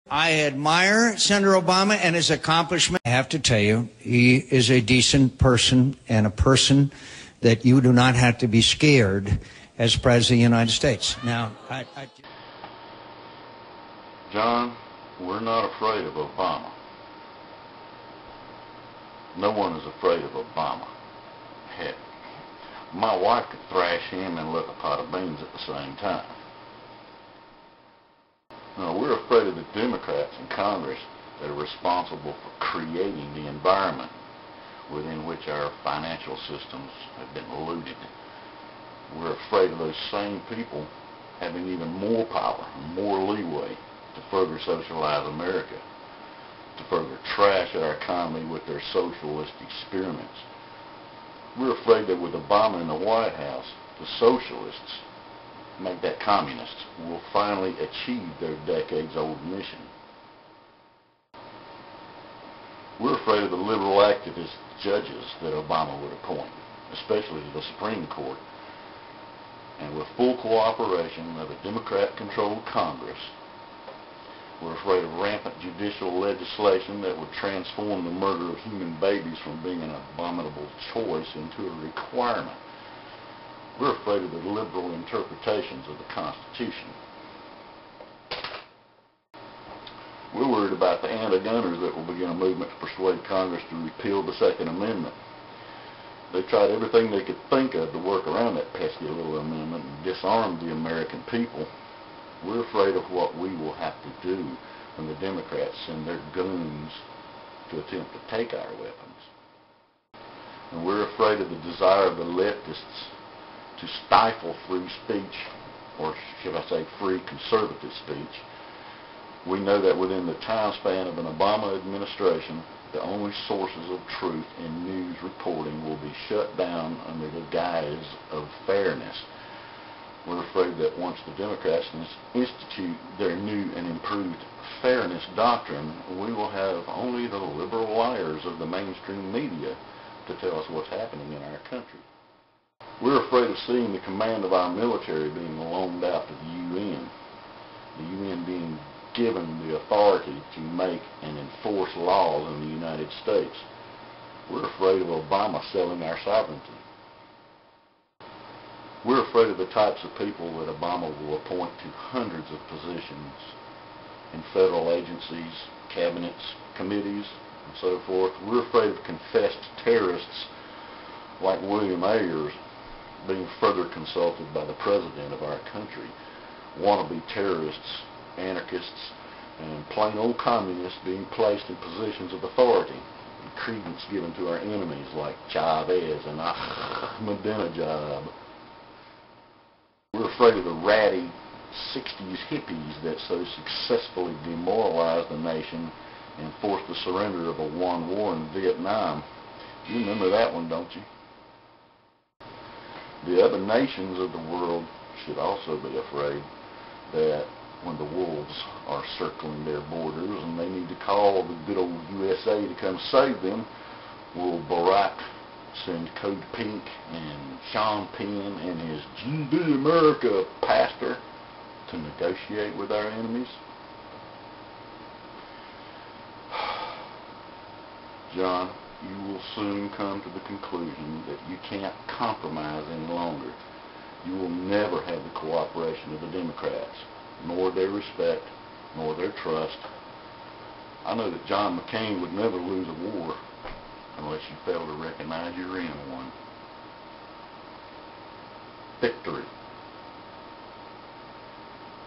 I admire Senator Obama and his accomplishment. I have to tell you, he is a decent person and a person that you do not have to be scared as President of the United States. Now, John, we're not afraid of Obama. No one is afraid of Obama. Heck, my wife could thrash him and lick a pot of beans at the same time. No, we're afraid of the Democrats in Congress that are responsible for creating the environment within which our financial systems have been looted. We're afraid of those same people having even more power, more leeway to further socialize America, to further trash our economy with their socialist experiments. We're afraid that with Obama in the White House, the socialists, make that communists, will finally achieve their decades-old mission. We're afraid of the liberal activist judges that Obama would appoint, especially to the Supreme Court. And with full cooperation of a Democrat-controlled Congress, we're afraid of rampant judicial legislation that would transform the murder of human babies from being an abominable choice into a requirement. We're afraid of the liberal interpretations of the Constitution. We're worried about the anti-gunners that will begin a movement to persuade Congress to repeal the Second Amendment. They tried everything they could think of to work around that pesky little amendment and disarm the American people. We're afraid of what we will have to do when the Democrats send their goons to attempt to take our weapons. And we're afraid of the desire of the leftists to stifle free speech, or should I say free conservative speech. We know that within the time span of an Obama administration, the only sources of truth in news reporting will be shut down under the guise of fairness. We're afraid that once the Democrats institute their new and improved fairness doctrine, we will have only the liberal liars of the mainstream media to tell us what's happening in our country. We're afraid of seeing the command of our military being loaned out to the UN being given the authority to make and enforce laws in the United States. We're afraid of Obama selling our sovereignty. We're afraid of the types of people that Obama will appoint to hundreds of positions in federal agencies, cabinets, committees, and so forth. We're afraid of confessed terrorists like William Ayers being further consulted by the president of our country, wannabe terrorists, anarchists, and plain old communists being placed in positions of authority, and credence given to our enemies like Chavez and Ahmadinejad. We're afraid of the ratty 60s hippies that so successfully demoralized the nation and forced the surrender of a one war in Vietnam. You remember that one, don't you? The other nations of the world should also be afraid that when the wolves are circling their borders and they need to call the good old USA to come save them, will Barack send Code Pink and Sean Penn and his GD America pastor to negotiate with our enemies? John, you will soon come to the conclusion that you can't compromise any longer. You will never have the cooperation of the Democrats, nor their respect, nor their trust. I know that John McCain would never lose a war unless you fail to recognize you're in one. Victory.